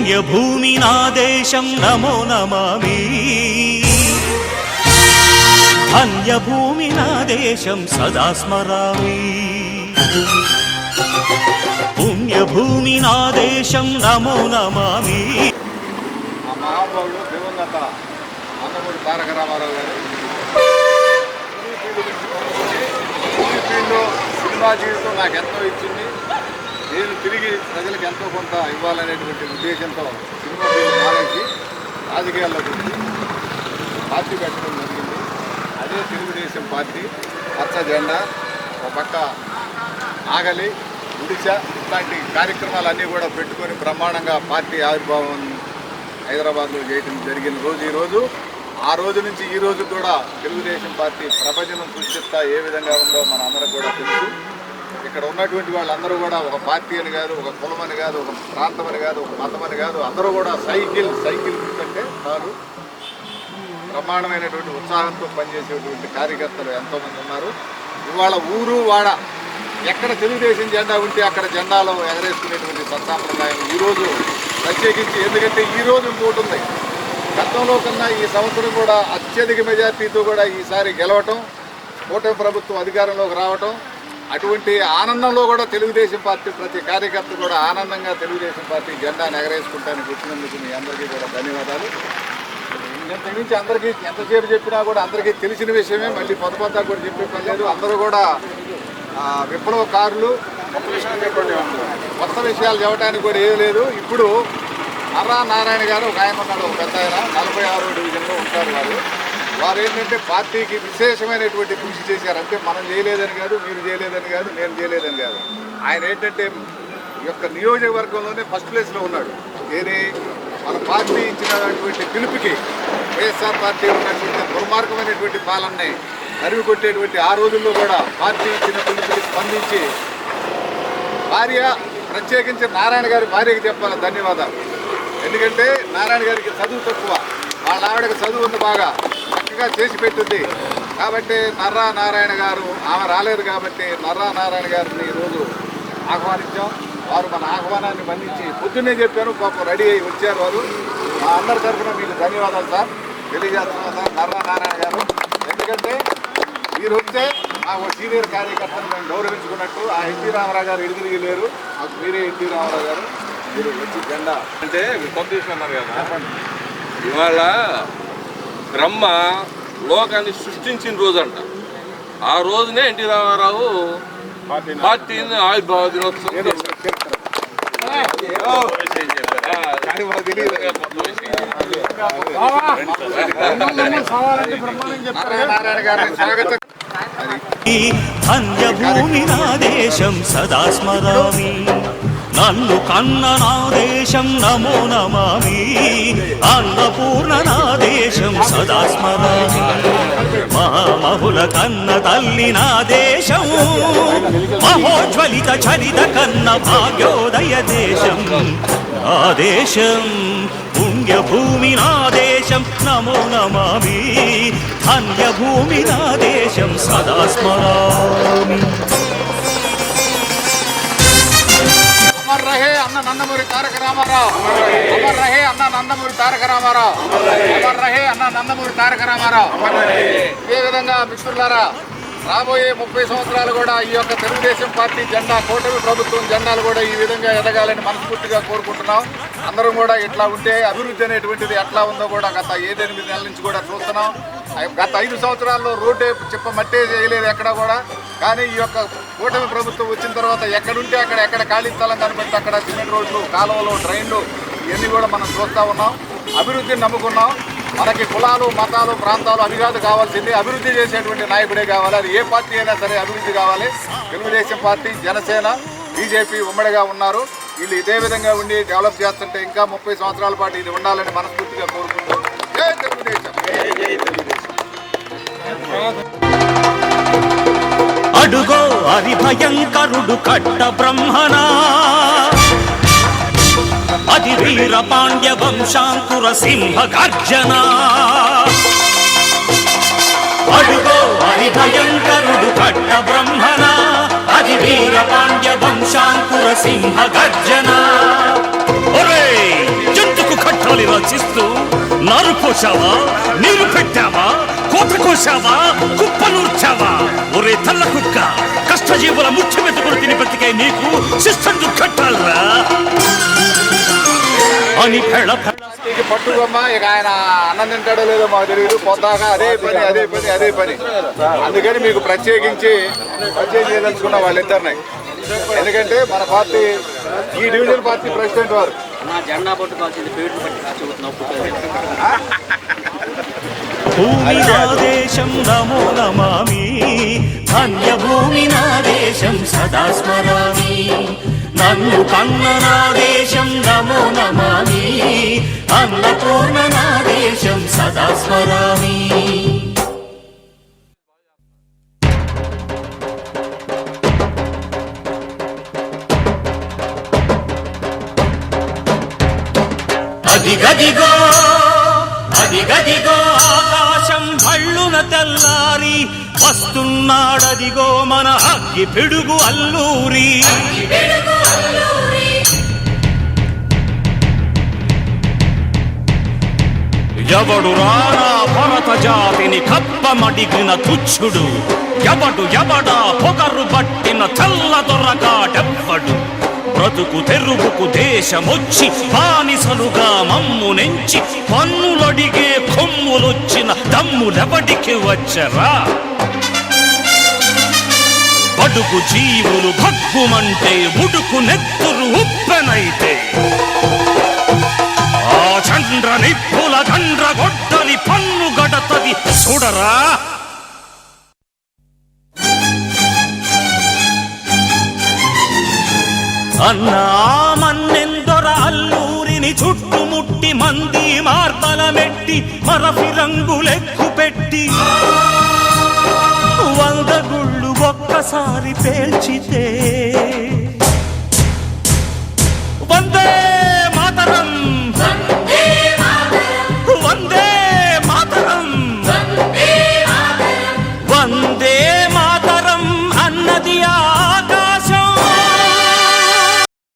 పుణ్యభూమి నా దేశం నమో నమామి ధన్యభూమి నా దేశం సదా స్మరామి పుణ్యభూమి నా దేశం నమో నమామి. ఆ మహాబాబుడు దివంగత నందమూరి తారక రామారావు గారు ఫీల్డ్లో సినిమా జీవితం నాకు ఎంతో ఇచ్చింది. నేను తిరిగి ప్రజలకు ఎంతో కొంత ఇవ్వాలనేటువంటి ఉద్దేశంతో సినిమా ఫీల్డ్ మానేసి రాజకీయాల్లోకి వచ్చి పార్టీ పెట్టడం జరిగింది. అదే తెలుగుదేశం పార్టీ. పచ్చ జెండా, ఒక పక్క ఆగలి, గుడిసె ఇట్లాంటి కార్యక్రమాలన్నీ కూడా పెట్టుకొని బ్రహ్మాండంగా పార్టీ ఆవిర్భావం హైదరాబాద్లో చేయడం జరిగిన రోజు ఈరోజు. ఆ రోజు నుంచి ఈ రోజు కూడా తెలుగుదేశం పార్టీ ప్రపంచం సృష్టిస్తా ఏ విధంగా ఉందో మన అందరం కూడా తెలుసు. ఇక్కడ ఉన్నటువంటి వాళ్ళందరూ కూడా ఒక పార్టీ అని కాదు, ఒక కులం అని కాదు, ఒక ప్రాంతం అని కాదు, ఒక మతం అని కాదు, అందరూ కూడా సైకిల్ గుర్తుంటే చాలు బ్రహ్మాండమైనటువంటి ఉత్సాహంతో పనిచేసేటువంటి కార్యకర్తలు ఎంతోమంది ఉన్నారు. ఇవాళ ఊరు వాడ ఎక్కడ తెలుగుదేశం జెండా ఉంటే అక్కడ జెండాలో ఎగరేసుకునేటువంటి సత్సాంప్రదాయం ఈరోజు ప్రత్యేకించి. ఎందుకంటే ఈరోజు ఇంకోటి ఉంది, గతంలో కన్నా ఈ సంవత్సరం కూడా అత్యధిక మెజార్టీతో కూడా ఈసారి గెలవటం, కూటమి ప్రభుత్వం అధికారంలోకి రావటం, అటువంటి ఆనందంలో కూడా తెలుగుదేశం పార్టీ ప్రతి కార్యకర్త కూడా ఆనందంగా తెలుగుదేశం పార్టీ జెండాను ఎగరేసుకుంటానికి వచ్చినందుకు మీ అందరికీ కూడా ధన్యవాదాలు. ఇంతకుమించి అందరికీ ఎంతసేపు చెప్పినా కూడా అందరికీ తెలిసిన విషయమే, మళ్ళీ పొద్దుపొద్దా కూడా చెప్పే పని లేదు. అందరూ కూడా విప్లవకారులు, కొత్త విషయాలు చెప్పడానికి కూడా ఏమీ లేదు. ఇప్పుడు నర్రా నారాయణ గారు ఒక ఆయన ఉన్నాడు, ఒక పెద్ద ఆయన 46వ డివిజన్లో ఉంటారు. వారు ఏంటంటే పార్టీకి విశేషమైనటువంటి కృషి చేశారు. అంటే మనం చేయలేదని కాదు, మీరు చేయలేదని కాదు, నేను చేయలేదని కాదు. ఆయన ఏంటంటే ఈ యొక్క నియోజకవర్గంలోనే ఫస్ట్ ప్లేస్లో ఉన్నాడు. వేరే మన పార్టీ ఇచ్చినటువంటి పిలుపుకి వైఎస్ఆర్ పార్టీ ఉన్నటువంటి దుర్మార్గమైనటువంటి పాలనని అరివి కొట్టేటువంటి ఆ రోజుల్లో కూడా పార్టీ ఇచ్చిన పిలుపుకి స్పందించి భార్య, ప్రత్యేకించి నారాయణ గారి భార్యకి చెప్పాలి ధన్యవాదాలు. ఎందుకంటే నారాయణ గారికి చదువు తక్కువ, వాళ్ళ ఆవిడకి చదువు ఉంది, బాగా చక్కగా చేసి పెట్టింది. కాబట్టి నర్రా నారాయణ గారు, ఆమె రాలేదు కాబట్టి నర్రా నారాయణ గారిని ఈరోజు ఆహ్వానించాం. వారు మన ఆహ్వానాన్ని మన్నించి పొద్దున్నే చెప్పాను, పాపం రెడీ అయ్యి వచ్చారు. వారు మా అందరి తరఫున మీకు ధన్యవాదాలు సార్ తెలియజేస్తున్నాం సార్ నర్రా నారాయణ గారు. ఎందుకంటే మీరు వస్తే ఆ సీనియర్ కార్యకర్తను మేము గౌరవించుకున్నట్టు. ఆ ఎన్టీ రామారావు గారు ఎదురు లేరు, మాకు మీరే ఎన్టీ రామారావు గారు. మీరు వచ్చి జెండా అంటే అన్నారు కదా, ఇవాళ బ్రహ్మ లోకాన్ని సృష్టించిన రోజు అంట. ఆ రోజునే ఎన్టీ రామారావు పార్టీని ఆవిర్భావ దినోత్సవం ధన్యభూమి నా దేశం సదా స్మరామి నన్ను కన్న నా దేశం నమో నమామి అన్నపూర్ణ నా దేశం సదా స్మరామి మహామహుల కన్న తల్లి నా దేశం మహోజ్వలిత చరిత కన్న భాగ్యోదయ దేశం నా దేశం పుణ్యభూమి నా దేశం నమో నమామి ధన్యభూమి నా దేశం సదా స్మరామి. అమర్ రహే అన్న నందమూరి తారక రామారావు, అమర్ రహే అన్న నందమూరి తారక రామారావు, అమర్ రహే అన్న నందమూరి తారక రామారావు. ఇదే విధంగా మిత్రులారా, రాబోయే 30 సంవత్సరాలు కూడా ఈ యొక్క తెలుగుదేశం పార్టీ జెండా, కూటమి ప్రభుత్వం జెండాలు కూడా ఈ విధంగా ఎదగాలని మనస్ఫూర్తిగా కోరుకుంటున్నాం. అందరం కూడా ఇట్లా ఉంటే అభివృద్ధి అనేటువంటిది ఎట్లా ఉందో కూడా గత 7-8 నెలల నుంచి కూడా చూస్తున్నాం. గత 5 సంవత్సరాల్లో రోడ్డే మట్టే చేయలేదు ఎక్కడ కూడా. కానీ ఈ యొక్క కూటమి ప్రభుత్వం వచ్చిన తర్వాత ఎక్కడుంటే ఎక్కడ ఖాళీ స్థలం కనిపెడితే అక్కడ సిమెంట్ రోడ్లు, కాలువలు, ట్రైన్లు ఇవన్నీ కూడా మనం చూస్తూ ఉన్నాం. అభివృద్ధిని నమ్ముకున్నాం. మనకి కులాలు, మతాలు, ప్రాంతాలు అవి కాదు కావాల్సింది, అభివృద్ధి చేసేటువంటి నాయకుడే కావాలి. అది ఏ పార్టీ అయినా సరే అభివృద్ధి కావాలి. తెలుగుదేశం పార్టీ, జనసేన, బీజేపీ ఉమ్మడిగా ఉన్నారు. వీళ్ళు ఇదే విధంగా ఉండి డెవలప్ చేస్తుంటే ఇంకా 30 సంవత్సరాల పాటు ఇది ఉండాలని మనస్ఫూర్తిగా కోరుకుంటూ జై తెలుగుదేశం. అడుగో హరి భయంకరుడు కట్ట బ్రహ్మనా అతి వీర పాండ్య వంశాంకుర సింహ గర్జన. అడుగో హరి భయంకరుడు కట్ట బ్రహ్మనా అతి వీర పాండ్య వంశాంకుర సింహ గర్జన. ద్వేషిస్తూ నారు పోసావా, నీరు పెట్టావా, కోత కోసావా, కుప్పనూర్చావా? ఒరే తల్ల కుక్క, కష్టజీవుల ముఖ్య మెతుకులు తిని బ్రతికే నీకు శిస్తందు కట్టాలరా అని పట్టుకోమ్మా. ఇక ఆయన అన్నం తింటాడో లేదో మాకు తెలియదు. పొద్దాక అదే పని. అందుకని మీకు ప్రత్యేకించి పరిచయం చేయదలుచుకున్న వాళ్ళిద్దరిని. ఎందుకంటే మన పార్టీ ఈ డివిజన్ పార్టీ ప్రెసిడెంట్ వారు జెండా పట్టుకోవాల్సింది పేట్లు పట్టి భూమి నా దేశం నమో నమామి, ధన్యభూమి నా దేశం సదా స్మరామి. నన్ను కన్న నా దేశం నమో నమామి, అన్నపూర్ణ నా దేశం సదా స్మరామి. అదిగదిగో ఆకాశం భళ్ళున తెల్లారి వస్తున్నాడదిగో మన అగ్గి పిడుగు అల్లూరి. ఎవడు రానా భరత జాతిని కప్పమడిగిన తుచ్చుడు, ఎవడా పొగరు పట్టిన తెల్ల దొరగాడెవ్వడు. బ్రతుకు తెరుగుకు దేశమొచ్చి బానిసలుగా మమ్ము నెంచి పన్నులడిగే కొమ్ములొచ్చిన దమ్ములెవడికి వచ్చరా? బడుగు జీవులు భగ్గుమంటే ఉడుకు నెత్తురు ఉప్పెనైతే ఆ చంద్ర నిప్పుల గండ్ర గొడ్డలి పన్ను గడతది చూడరా. అన్నా మన్నెందొర అల్లూరిని చుట్టుముట్టి మంది మార్బలమెట్టి మరఫి రంగులెక్కు పెట్టి 100 గుళ్ళు ఒక్కసారి పేల్చితే వందే మాతరం